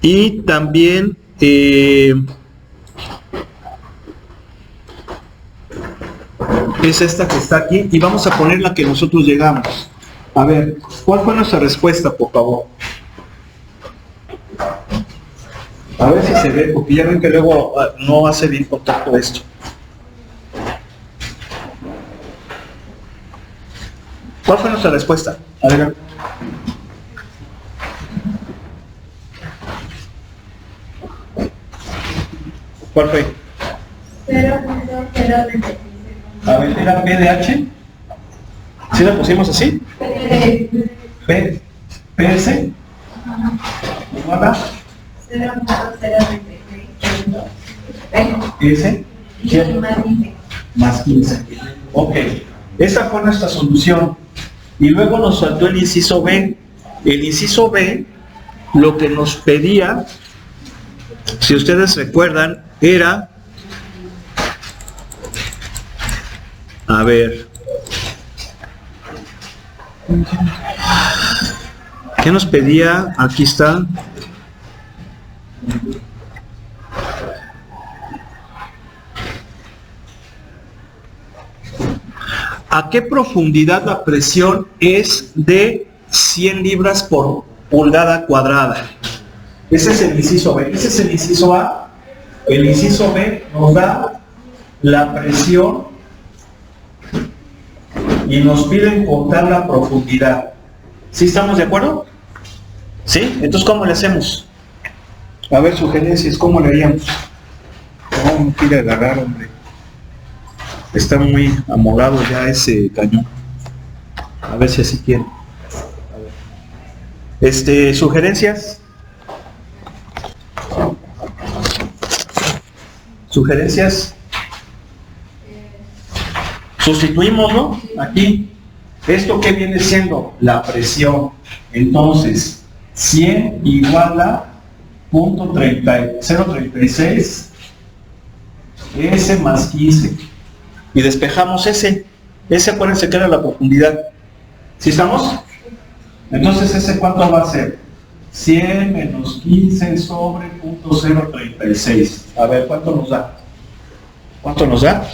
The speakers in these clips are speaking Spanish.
Y también es esta que está aquí, y vamos a poner la que nosotros llegamos. A ver, ¿cuál fue nuestra respuesta, por favor? A ver si se ve, porque ya ven que luego no hace bien contacto esto. ¿Cuál fue nuestra respuesta? A ver. ¿Cuál fue? 0.035. A ver, ¿era PDH? ¿Sí la pusimos así? P, PS igual a 0.036. S más 15. Ok, esa fue nuestra solución. Y luego nos faltó el inciso B. El inciso B, lo que nos pedía, si ustedes recuerdan, era, a ver, ¿qué nos pedía? Aquí está. ¿A qué profundidad la presión es de 100 libras por pulgada cuadrada? Ese es el inciso B. Ese es el inciso A. El inciso B nos da la presión y nos pide encontrar la profundidad. ¿Sí estamos de acuerdo? ¿Sí? Entonces, ¿cómo le hacemos? A ver, sugerencias, ¿cómo le haríamos? No, no quiere agarrar, hombre. Está muy amolado ya ese cañón. A ver si así quiere. A ver. Sugerencias. Sugerencias. Sustituimoslo aquí. ¿Esto qué viene siendo? La presión. Entonces, 100 igual a 0.36 S más 15. Y despejamos ese. Ese, acuérdense que era la profundidad. ¿Sí estamos? Entonces, ¿ese cuánto va a ser? 100 menos 15 sobre 0.036. A ver, ¿cuánto nos da? ¿Cuánto nos da?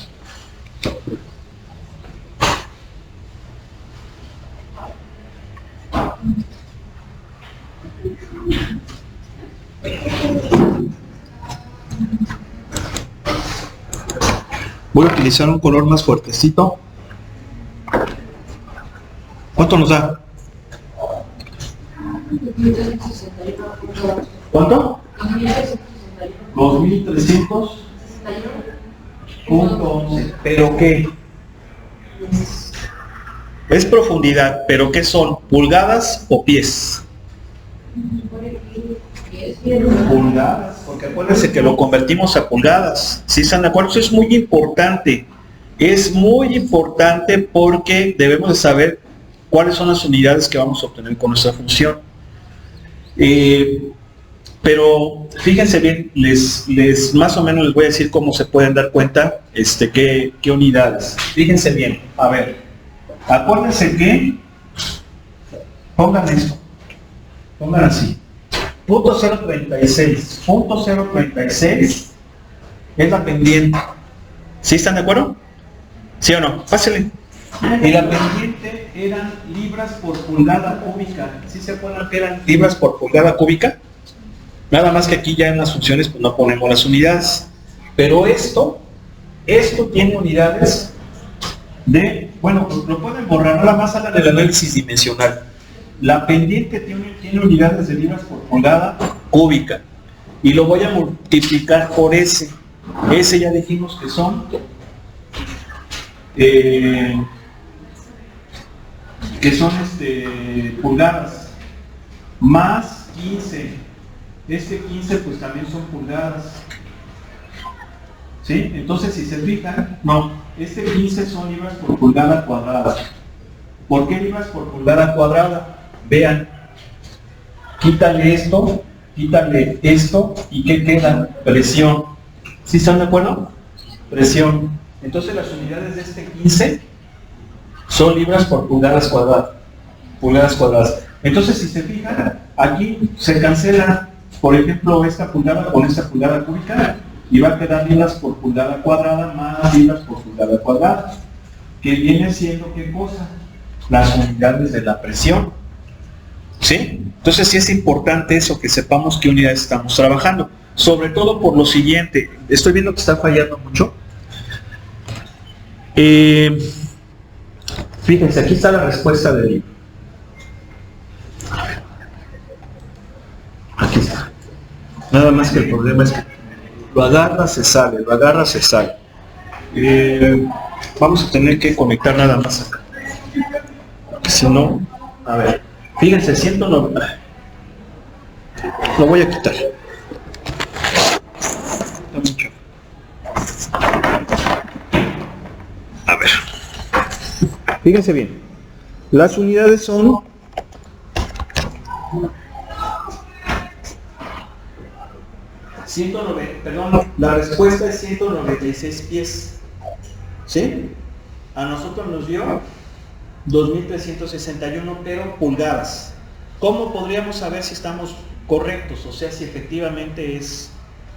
Voy a utilizar un color más fuertecito. ¿Cuánto nos da? ¿Cuánto? 2300.11. ¿Pero qué? Es profundidad, pero ¿qué son? ¿Pulgadas o pies? Pulgadas, porque acuérdense que lo convertimos a pulgadas. ¿Sí están de acuerdo? Eso es muy importante. Es muy importante porque debemos de saber cuáles son las unidades que vamos a obtener con nuestra función. Pero fíjense bien, les más o menos les voy a decir cómo se pueden dar cuenta qué unidades. Fíjense bien, a ver, acuérdense que pongan esto, pongan así. Punto 0.36 es la pendiente. ¿Sí están de acuerdo? ¿Sí o no? Pásenle. Y la pendiente eran libras por pulgada cúbica. ¿Sí se acuerdan que eran libras por pulgada cúbica? Nada más que aquí ya en las funciones pues no ponemos las unidades. Pero esto tiene unidades de, bueno, lo pueden borrar, nada más hagan el análisis dimensional. La pendiente tiene unidades de libras por pulgada cúbica. Y lo voy a multiplicar por S. S ya dijimos que son pulgadas. Más 15. 15 pues también son pulgadas. ¿Sí? Entonces si se fijan, no, 15 son libras por pulgada cuadrada. ¿Por qué libras por pulgada cuadrada? Vean, quítale esto y ¿qué queda? Presión. ¿Sí están de acuerdo? Presión. Entonces las unidades de 15 son libras por pulgadas cuadradas. Entonces si se fijan, aquí se cancela por ejemplo, esta pulgada con esta pulgada cúbica, y va a quedar libras por pulgada cuadrada más libras por pulgada cuadrada, que viene siendo ¿qué cosa? Las unidades de la presión. ¿Sí? Entonces sí es importante eso, que sepamos qué unidades estamos trabajando. Sobre todo por lo siguiente, estoy viendo que está fallando mucho. Fíjense, aquí está la respuesta del libro. Aquí está. Nada más que el problema es que lo agarra, se sale, lo agarra, se sale. Vamos a tener que conectar nada más acá. Porque si no, a ver, fíjense, 190. Lo voy a quitar. A ver. Fíjense bien. Las unidades son 190, perdón, la respuesta es 196 pies. ¿Sí? A nosotros nos dio 2361, pero pulgadas. ¿Cómo podríamos saber si estamos correctos? O sea, si efectivamente es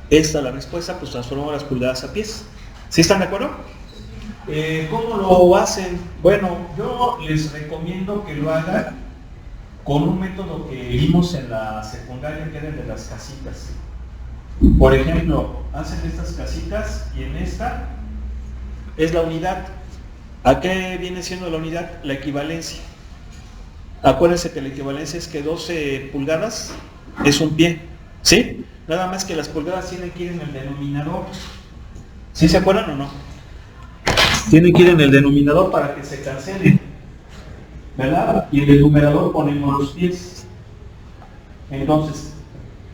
esta la respuesta, pues transformamos las pulgadas a pies. ¿Sí están de acuerdo? ¿Cómo lo hacen? Bueno, yo les recomiendo que lo hagan con un método que vimos en la secundaria, que era el de las casitas. Por ejemplo, hacen estas casitas y en esta es la unidad. ¿A qué viene siendo la unidad? La equivalencia. Acuérdense que la equivalencia es que 12 pulgadas es un pie, ¿sí? Nada más que las pulgadas tienen que ir en el denominador. ¿Sí se acuerdan o no? Tienen que ir en el denominador para que se cancelen, ¿verdad? Y en el numerador ponemos los pies. Entonces,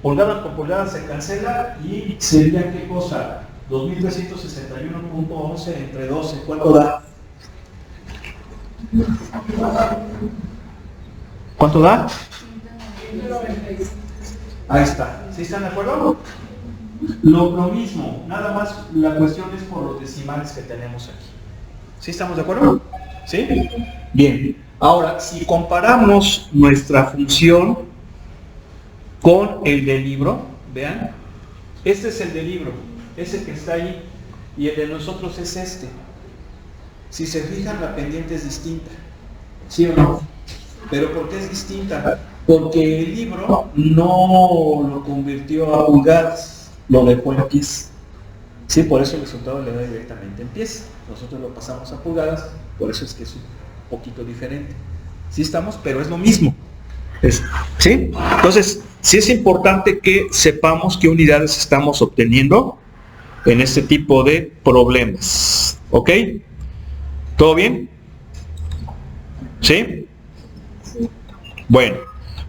pulgada por pulgada se cancela y sería ¿qué cosa? 2361.11 entre 12. ¿Cuánto da? ¿Cuánto da? Ahí está. ¿Sí están de acuerdo? Lo mismo, nada más la cuestión es por los decimales que tenemos aquí. ¿Sí estamos de acuerdo? ¿Sí? Bien. Ahora, si comparamos nuestra función con el del libro, vean, este es el del libro, ese que está ahí, y el de nosotros es este. Si se fijan, la pendiente es distinta, ¿sí o no? ¿Pero por qué es distinta? Porque el libro no lo convirtió a pulgadas, lo dejó en pies. Sí, por eso el resultado le da directamente en pies. Nosotros lo pasamos a pulgadas, por eso es que es un poquito diferente. Sí estamos, pero es lo mismo. ¿Sí? Entonces, sí es importante que sepamos qué unidades estamos obteniendo en este tipo de problemas. ¿Ok? ¿Todo bien? ¿Sí? Bueno,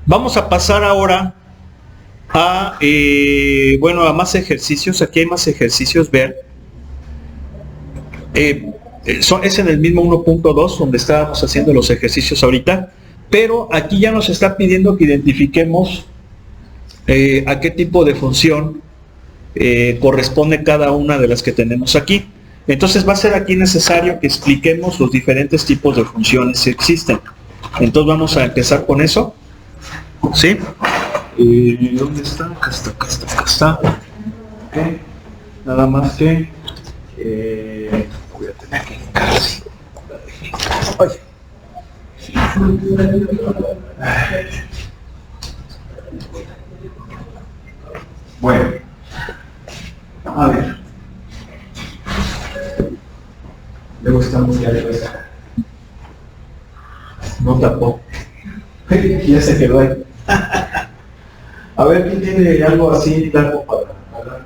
vamos a pasar ahora a, a más ejercicios. Aquí hay más ejercicios, vean. Es en el mismo 1.2 donde estábamos haciendo los ejercicios ahorita, pero aquí ya nos está pidiendo que identifiquemos a qué tipo de función corresponde cada una de las que tenemos aquí. Entonces va a ser aquí necesario que expliquemos los diferentes tipos de funciones que existen. Entonces vamos a empezar con eso. ¿Sí? ¿Dónde está? Acá está, acá está, acá está. Okay. Nada más que voy a tener que casi. Bueno, a ver. Luego estamos ya de vuelta. No tapó. Ya se quedó ahí. A ver, ¿quién tiene algo así largo para hablar?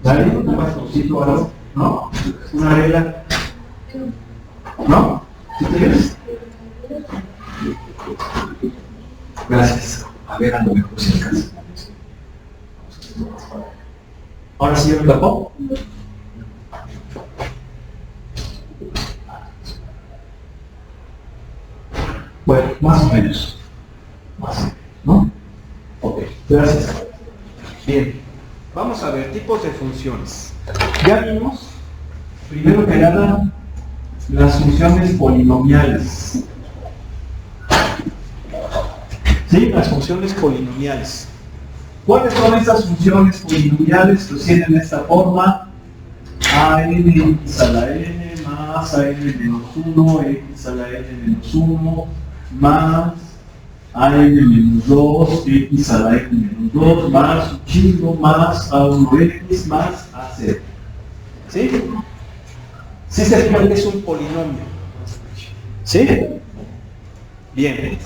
¿Nadie? ¿Un bastoncito o algo? ¿No? ¿Una regla? ¿No? ¿Sí tienes? Gracias. A ver, a lo mejor si alcanza. ¿Ahora sí me tapó? Bueno, más o menos. Más, ¿no? Ok, gracias. Bien, vamos a ver tipos de funciones. Ya vimos, primero que nada, las funciones polinomiales. ¿Sí? Las funciones polinomiales. ¿Cuáles son esas funciones polinomiales? Pues tienen esta forma: a(n)x a la n más a(n-1), x a la n-1 más a(n-2), x a la n-2 más un chingo más a1x más a0. ¿Sí? ¿Sí se fijan que es un polinomio? ¿Sí? Bien.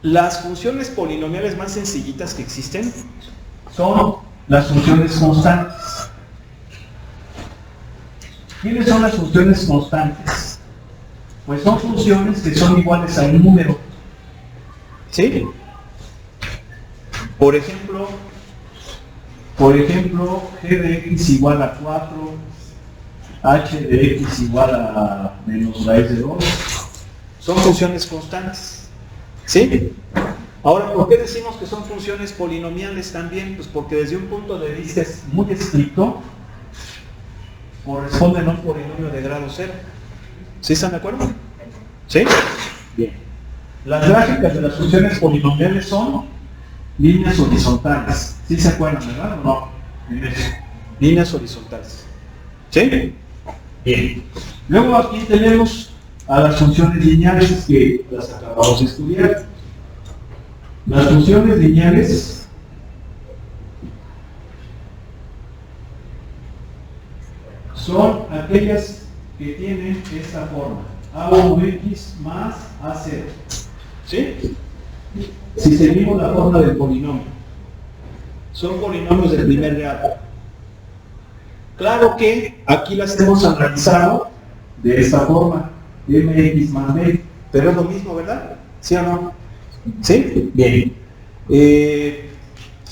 Las funciones polinomiales más sencillitas que existen son las funciones constantes. ¿Quiénes son las funciones constantes? Pues son funciones que son iguales a un número. ¿Sí? Por ejemplo, g de x igual a 4, h de x igual a menos raíz de 2. Son funciones constantes. ¿Sí? Ahora, ¿por qué decimos que son funciones polinomiales también? Pues porque desde un punto de vista muy estricto, corresponden a un polinomio de grado 0. ¿Sí están de acuerdo? ¿Sí? Bien. Las gráficas de las funciones polinomiales son líneas horizontales. ¿Sí se acuerdan, verdad o no? Líneas horizontales. ¿Sí? Bien. Luego aquí tenemos a las funciones lineales que las acabamos de estudiar. Las funciones lineales son aquellas que tienen esta forma: a1x más a0. ¿Sí? Si seguimos la forma del polinomio, son polinomios de primer grado. Claro que aquí las hemos analizado de esta forma: mx más b, pero es lo mismo, ¿verdad? ¿Sí o no? ¿Sí? Bien.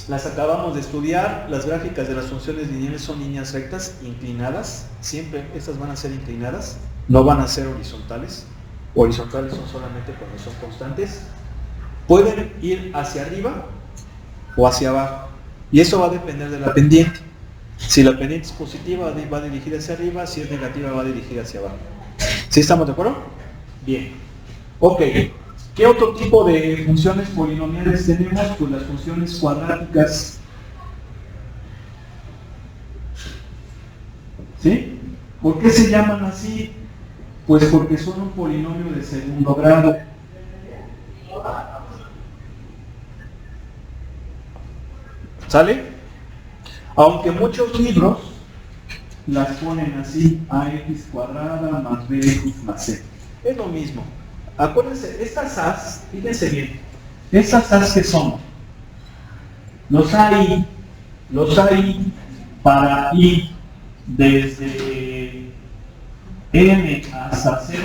Las acabamos de estudiar. Las gráficas de las funciones lineales son líneas rectas inclinadas. Siempre estas van a ser inclinadas, no van a ser horizontales. Horizontales son solamente cuando son constantes. Pueden ir hacia arriba o hacia abajo, y eso va a depender de la pendiente. Si la pendiente es positiva, va dirigida hacia arriba; si es negativa, va dirigida hacia abajo. ¿Sí estamos de acuerdo? Bien. Ok. ¿Qué otro tipo de funciones polinomiales tenemos? Pues las funciones cuadráticas. ¿Sí? ¿Por qué se llaman así? Pues porque son un polinomio de segundo grado. ¿Sale? Aunque muchos libros las ponen así: ax cuadrada más bx más c. Es lo mismo. Acuérdense, estas as, fíjense bien, estas as que son, los hay para ir desde n hasta 0,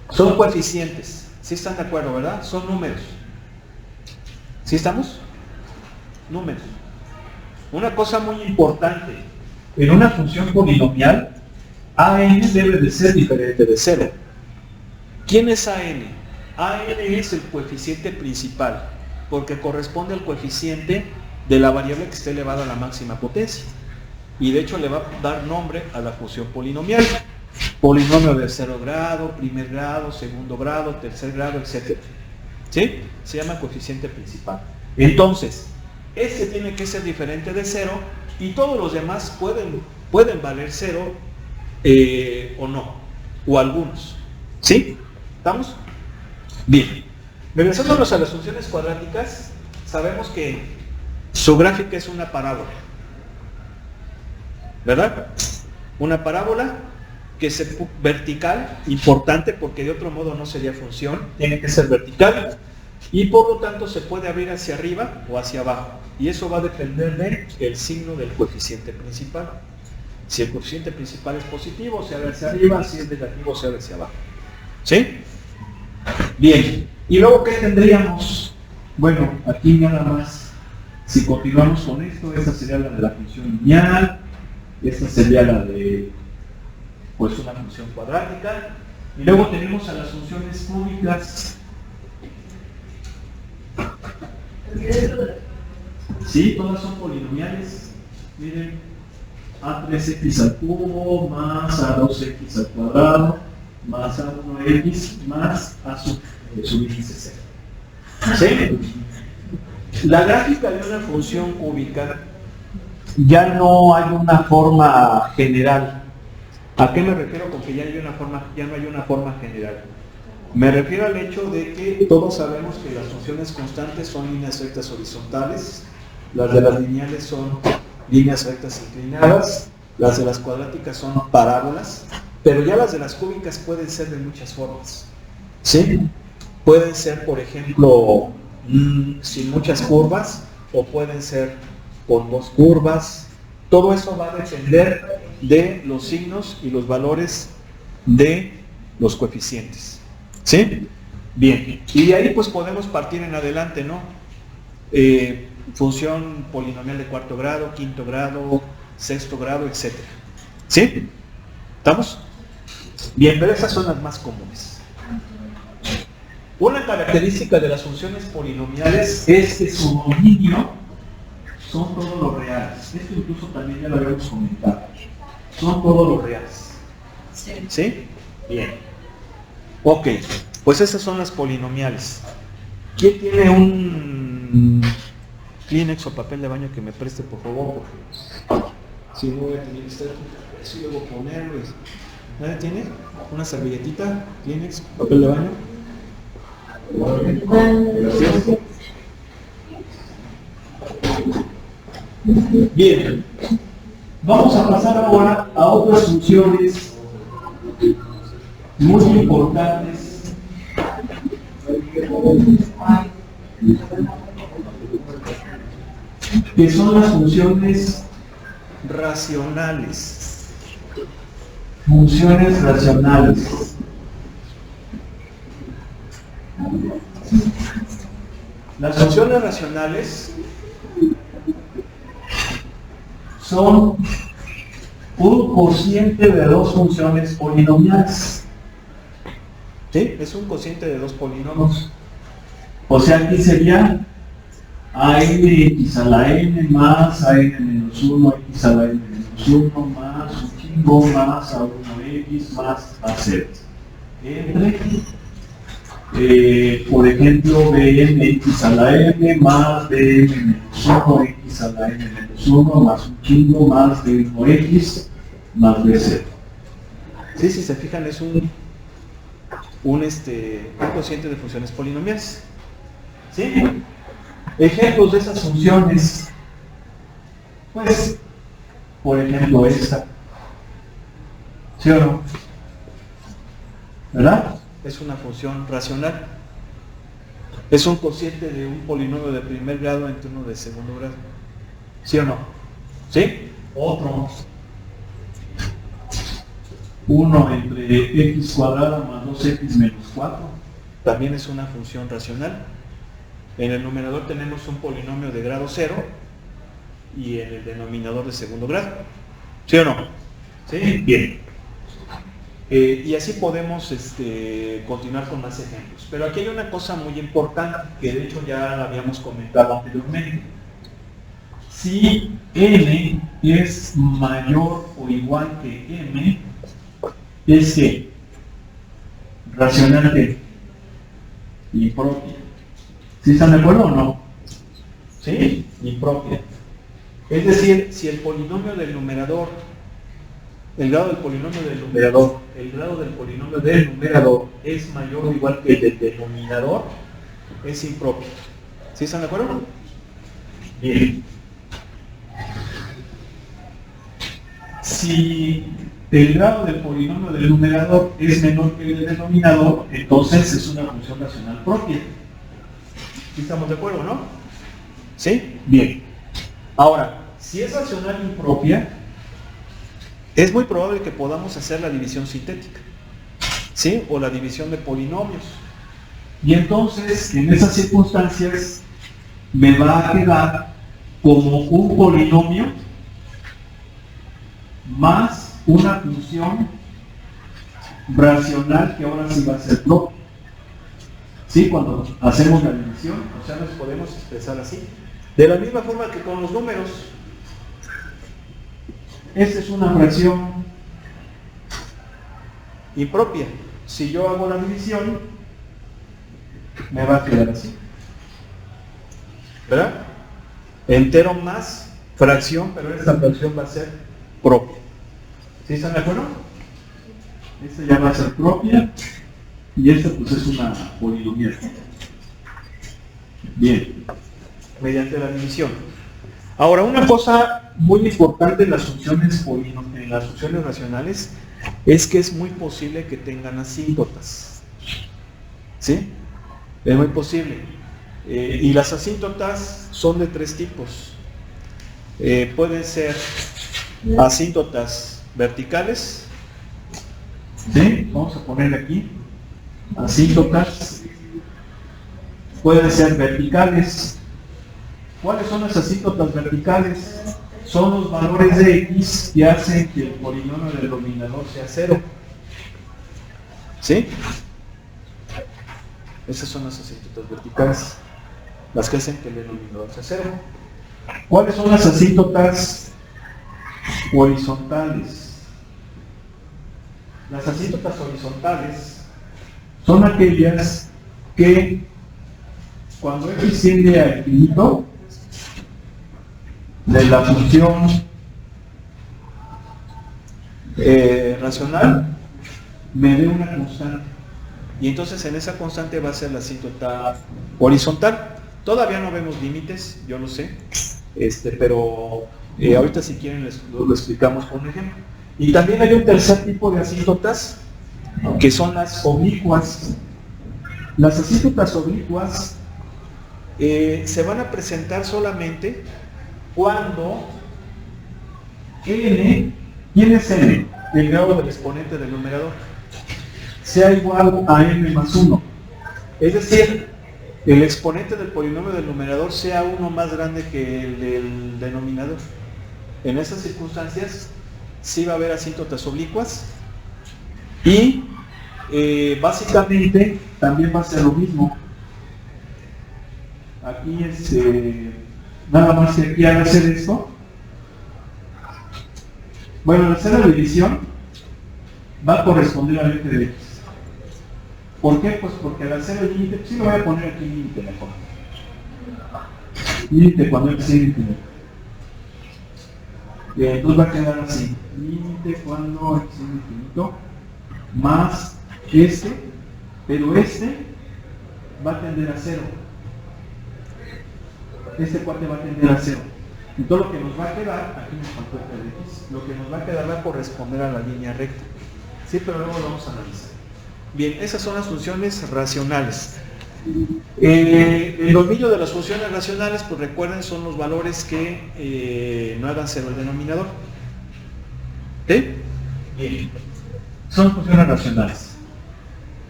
son coeficientes. ¿Sí están de acuerdo, verdad? Son números. ¿Sí estamos? Números. Una cosa muy importante: en una función polinomial, a(n) debe de ser diferente de 0. ¿Quién es a(n)? a(n) es el coeficiente principal, porque corresponde al coeficiente de la variable que esté elevada a la máxima potencia. Y de hecho le va a dar nombre a la función polinomial. Polinomio de 0 grado, primer grado, segundo grado, tercer grado, etc. ¿Sí? Se llama coeficiente principal. Entonces, este tiene que ser diferente de 0, y todos los demás pueden valer 0 o no, o algunos. ¿Sí? ¿Estamos? Bien. Regresándonos a las funciones cuadráticas, sabemos que su gráfica es una parábola, ¿verdad? Una parábola que es vertical, importante porque de otro modo no sería función, tiene que ser vertical, y por lo tanto se puede abrir hacia arriba o hacia abajo, y eso va a depender del signo del coeficiente principal. Si el coeficiente principal es positivo, se abre hacia arriba; si es negativo, se abre hacia abajo. ¿Sí? Bien. ¿Y luego qué tendríamos? Bueno, aquí nada más, si continuamos con esto, esta sería la de la función lineal, esta sería la de, pues, una función cuadrática, y luego tenemos a las funciones cúbicas. Sí, todas son polinomiales. Miren, a3x al cubo más a2x al cuadrado más a1x más a su índice 0. ¿Sí? La gráfica de una función cúbica ya no hay una forma general. ¿A qué me refiero con que ya no hay una forma general? Me refiero al hecho de que todos sabemos que las funciones constantes son líneas rectas horizontales, las de las lineales son líneas rectas inclinadas, las de las cuadráticas son parábolas, pero ya las de las cúbicas pueden ser de muchas formas. ¿Sí? Pueden ser, por ejemplo, sin muchas curvas, o pueden ser con dos curvas. Todo eso va a depender de los signos y los valores de los coeficientes. ¿Sí? Bien. Y de ahí pues podemos partir en adelante, ¿no? Función polinomial de cuarto grado, quinto grado, sexto grado, etc. ¿Sí? ¿Estamos? Bien, pero esas son las más comunes. Una característica de las funciones polinomiales es que su dominio son todos los reales. Esto incluso también ya lo habíamos comentado. Son todos los reales. ¿Sí? Bien. Ok, pues esas son las polinomiales. ¿Quién tiene un Kleenex o papel de baño que me preste, por favor? Si no voy a tener que estar así, luego ponerlo. ¿Nadie tiene? ¿Una servilletita? ¿Kleenex? ¿Papel de baño? Gracias. Bien, vamos a pasar ahora a otras funciones muy importantes que son las funciones racionales. Funciones racionales. Las funciones racionales son un cociente de dos funciones polinomiales. ¿Sí? Es un cociente de dos polinomios. O sea, aquí sería ANX a la n más AN menos 1 x a la n menos 1 más un chingo más A1x más AZ. Entre, por ejemplo, BMX a la n más BM menos 1 x a la n menos 1 más un chingo más B1x más BZ. Sí, si se fijan, es un cociente de funciones polinomiales. ¿Sí? Ejemplos de esas funciones, pues, por ejemplo, esta. ¿Sí o no? ¿Verdad? Es una función racional. Es un cociente de un polinomio de primer grado entre uno de segundo grado. ¿Sí o no? ¿Sí? Otro. 1 entre x cuadrada más 2x menos 4. También es una función racional. En el numerador tenemos un polinomio de grado 0 y en el denominador de segundo grado. ¿Sí o no? ¿Sí? Bien. Y así podemos continuar con más ejemplos. Pero aquí hay una cosa muy importante que de hecho ya la habíamos comentado anteriormente. Si n es mayor o igual que m, es que racional de impropia. ¿Sí están de acuerdo o no? ¿Sí? Impropia. Es decir, si el polinomio del numerador, el grado del polinomio del numerador, el grado del polinomio del numerador es mayor o igual que el del denominador, es impropio. ¿Sí están de acuerdo? Bien. Si el grado del polinomio del numerador es menor que el del denominador, entonces es una función racional propia. ¿Sí estamos de acuerdo, no? ¿Sí? Bien. Ahora, si es racional impropia, es muy probable que podamos hacer la división sintética, ¿sí? O la división de polinomios. Y entonces, en esas circunstancias, me va a quedar como un polinomio más una función racional que ahora sí va a ser propia. ¿Sí? Cuando hacemos la división, o sea, nos podemos expresar así. De la misma forma que con los números. Esta es una fracción impropia. Si yo hago la división, me va a quedar así. ¿verdad? Entero más fracción, pero esta fracción va a ser propia. ¿Sí están de acuerdo? Esta ya va a ser propia y esta pues es una polinomial. Bien, mediante la división. Ahora, una cosa muy importante en las funciones racionales es que es muy posible que tengan asíntotas. ¿Sí? Es muy posible. Y las asíntotas son de tres tipos. Pueden ser asíntotas verticales. ¿Sí? Vamos a ponerle aquí. Asíntotas. Pueden ser verticales. ¿Cuáles son las asíntotas verticales? Son los valores de x que hacen que el polinomio del denominador sea 0. ¿Sí? Esas son las asíntotas verticales, las que hacen que el denominador sea 0. ¿Cuáles son las asíntotas horizontales? Las asíntotas horizontales son aquellas que cuando x tiende a infinito de la función racional me dé una constante y entonces en esa constante va a ser la asíntota horizontal. Todavía no vemos límites, yo lo sé, pero ahorita si quieren lo explicamos con un ejemplo. Y también hay un tercer tipo de asíntotas que son las oblicuas. Las asíntotas oblicuas se van a presentar solamente cuando n, ¿quién es n? El grado del exponente del numerador, sea igual a n más 1. Es decir, el exponente del polinomio del numerador sea uno más grande que el del denominador. En esas circunstancias sí va a haber asíntotas oblicuas y básicamente también va a ser lo mismo. Aquí nada más que aquí al hacer esto, bueno, al hacer la división va a corresponder al f de x. ¿Por qué? Pues porque al hacer el límite, sí lo voy a poner aquí límite mejor. Límite cuando x es infinito. Entonces va a quedar así, límite cuando x es infinito, más pero va a tender a 0. Este cuate va a tender a 0. Entonces lo que nos va a quedar, aquí nos faltó f de x, lo que nos va a quedar va a corresponder a la línea recta. Sí, pero luego lo vamos a analizar. Bien, esas son las funciones racionales. El dominio de las funciones racionales, pues recuerden, son los valores que no hagan 0 el denominador. ¿Sí? Bien. Son funciones racionales.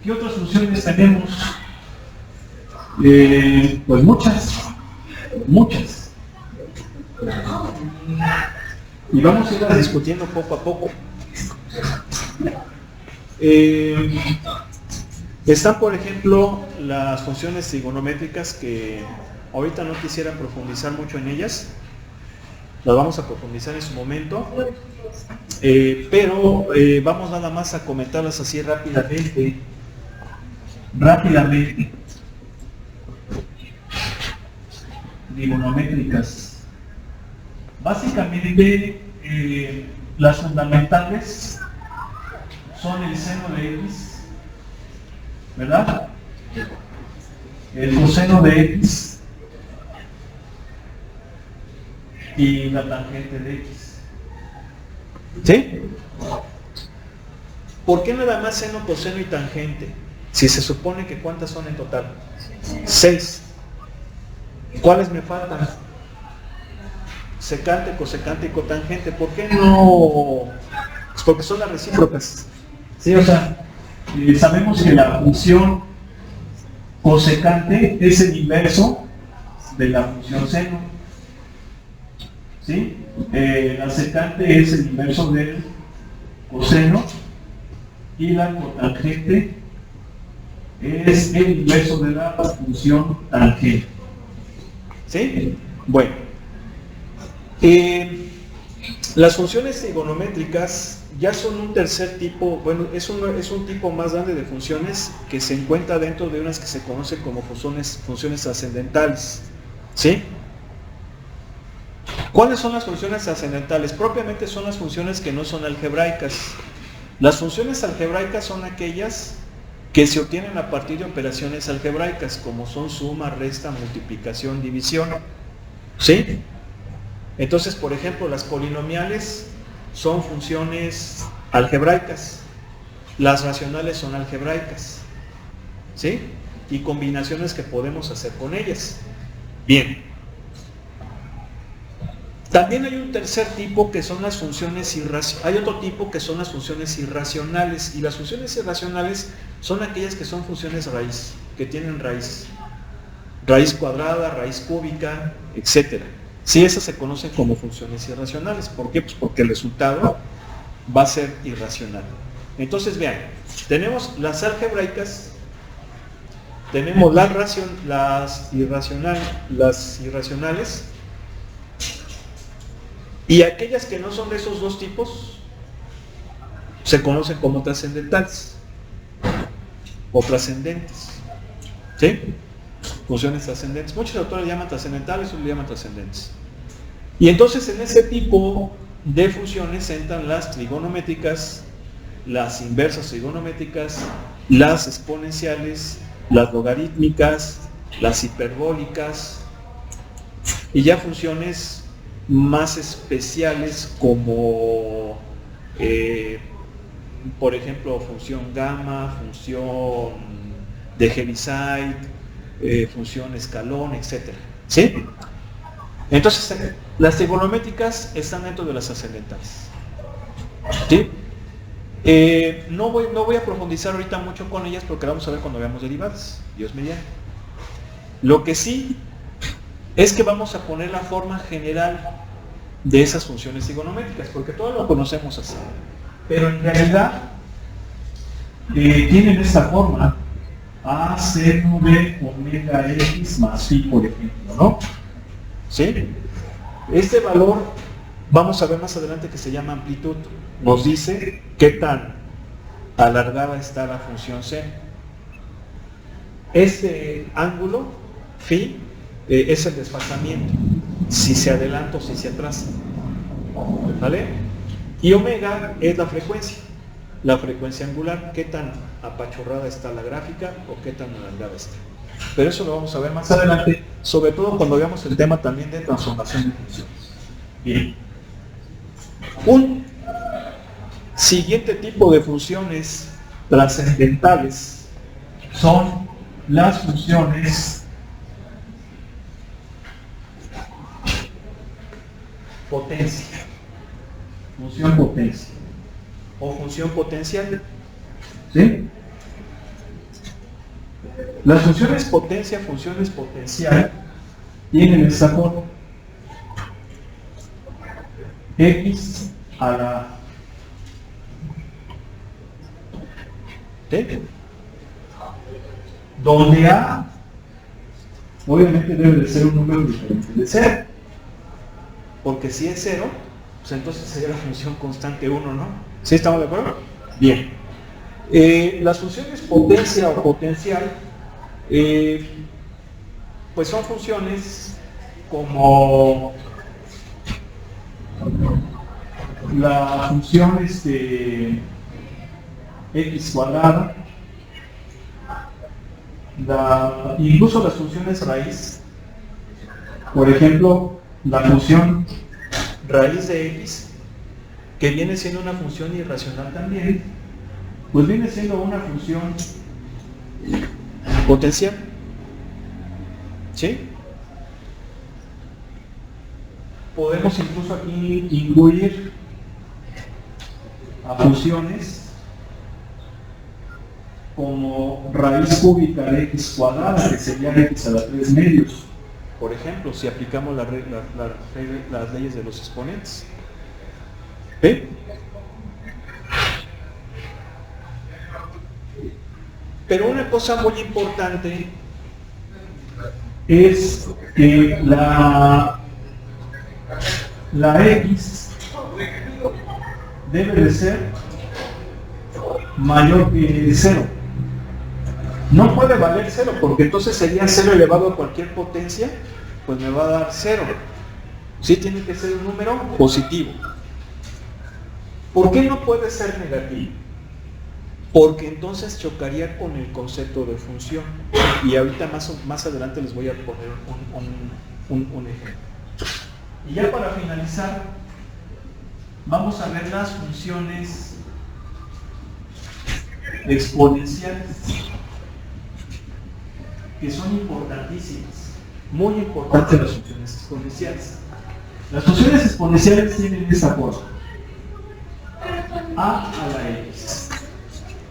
¿Qué otras funciones tenemos? Pues muchas. Y vamos a ir discutiendo poco a poco. Están, por ejemplo, las funciones trigonométricas que ahorita no quisiera profundizar mucho en ellas. Las vamos a profundizar en su momento. Pero vamos nada más a comentarlas así rápidamente. Trigonométricas. Básicamente, las fundamentales son el seno de x, ¿verdad? El coseno de x y la tangente de x. ¿Sí? ¿Por qué nada más seno, coseno y tangente? Si se supone que ¿cuántas son en total? 6. ¿Cuáles me faltan? Secante, cosecante y cotangente. ¿Por qué no? Pues porque son las recíprocas. Sí, o sea, sabemos que la función cosecante es el inverso de la función seno. ¿Sí? La secante es el inverso del coseno y la cotangente es el inverso de la función tangente. ¿Sí? Bueno, las funciones trigonométricas ya son un tercer tipo, bueno, es un tipo más grande de funciones que se encuentra dentro de unas que se conocen como funciones trascendentales. ¿Sí? ¿Cuáles son las funciones trascendentales? Propiamente son las funciones que no son algebraicas. Las funciones algebraicas son aquellas que se obtienen a partir de operaciones algebraicas, como son suma, resta, multiplicación, división. ¿Sí? Entonces, por ejemplo, las polinomiales son funciones algebraicas, las racionales son algebraicas, ¿sí? Y combinaciones que podemos hacer con ellas. Bien. También hay un tercer tipo que son las funciones irracionales. Hay otro tipo que son las funciones irracionales. Y las funciones irracionales son aquellas que son funciones raíz, que tienen raíz. Raíz cuadrada, raíz cúbica, etc. Sí, esas se conocen como funciones irracionales. ¿Por qué? Pues porque el resultado va a ser irracional. Entonces, vean, tenemos las algebraicas, tenemos las irracionales, y aquellas que no son de esos dos tipos se conocen como trascendentales o trascendentes. ¿Sí? Funciones trascendentes. Muchos autores llaman trascendentales, otros le llaman trascendentes. Y entonces en ese tipo de funciones entran las trigonométricas, las inversas trigonométricas, las exponenciales, las logarítmicas, las hiperbólicas, y ya funciones más especiales como por ejemplo función gamma, función de Heaviside, función escalón, etc. ¿Sí? Entonces las trigonométricas están dentro de las ascendentales. ¿Sí? No voy a profundizar ahorita mucho con ellas porque vamos a ver cuando veamos derivadas, Dios mediante. Lo que sí es que vamos a poner la forma general de esas funciones trigonométricas, porque todo lo conocemos así. Pero en realidad tienen esta forma a seno de omega x más phi, por ejemplo, ¿no? ¿Sí? Este valor, vamos a ver más adelante, que se llama amplitud, nos dice qué tan alargada está la función seno. Este ángulo, phi, es el desfasamiento, si se adelanta o si se atrasa, ¿vale? Y omega es la frecuencia angular, qué tan apachurrada está la gráfica o qué tan alargada está. Pero eso lo vamos a ver más adelante, sobre todo cuando veamos el tema también de transformación de funciones. Bien. Un siguiente tipo de funciones trascendentales son las funciones potencia, función potencia o función potencial. ¿Sí? Las funciones potencia, funciones potencial tienen esta forma: x a la t, donde a obviamente debe de ser un número diferente de 0. Porque si es 0, pues entonces sería la función constante 1, ¿no? ¿Sí estamos de acuerdo? Bien. Las funciones potencia o potencial, pues son funciones como la función x cuadrada, incluso las funciones raíz. Por ejemplo, la función raíz de x, que viene siendo una función irracional también, pues viene siendo una función potencial. ¿Sí? Podemos incluso aquí incluir a funciones como raíz cúbica de x cuadrada, que sería x a la 3 medios. Por ejemplo, si aplicamos las leyes de los exponentes. ¿Sí? Pero una cosa muy importante es que la x debe de ser mayor que 0. No puede valer 0, porque entonces sería 0 elevado a cualquier potencia pues me va a dar 0. Sí, tiene que ser un número positivo. ¿Por qué no puede ser negativo? Porque entonces chocaría con el concepto de función. Y ahorita más adelante les voy a poner un ejemplo. Y ya para finalizar, vamos a ver las funciones exponenciales, que son importantísimas, muy importantes las funciones exponenciales. Las funciones exponenciales tienen esta forma: a la x.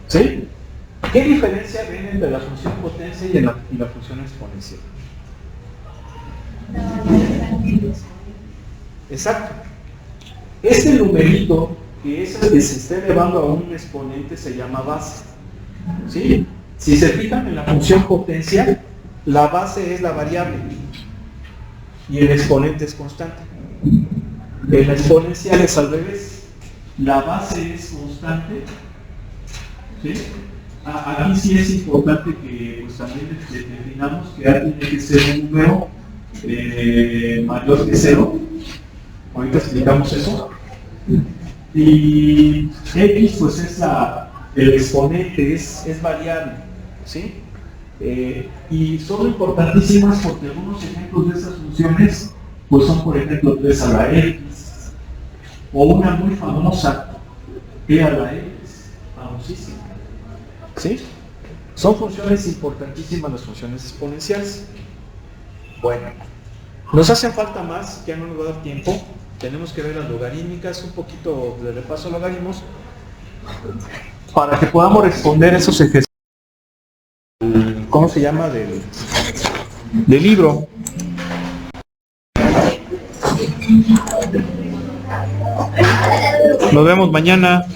¿Sí? ¿Qué diferencia ven entre la función potencia y la función exponencial? Exacto. Este numerito, que es el que se está elevando a un exponente, se llama base. ¿Sí? Si se fijan en la función potencia, la base es la variable y el exponente es constante. En la exponencial es al revés. La base es constante. ¿Sí? Aquí sí es importante que pues, también definamos que A tiene que ser un número mayor que 0. Ahorita explicamos eso. Y X pues es el exponente, es variable. ¿Sí? Y son importantísimas porque algunos ejemplos de esas funciones pues son, por ejemplo, 3 a la X, o una muy famosa, E a la X, famosísima. ¿Sí? Son funciones importantísimas las funciones exponenciales. Bueno, nos hacen falta más, ya no nos va a dar tiempo. Tenemos que ver las logarítmicas, un poquito de repaso a logaritmos, para que podamos responder esos ejercicios. ¿Cómo se llama? Del libro. Nos vemos mañana.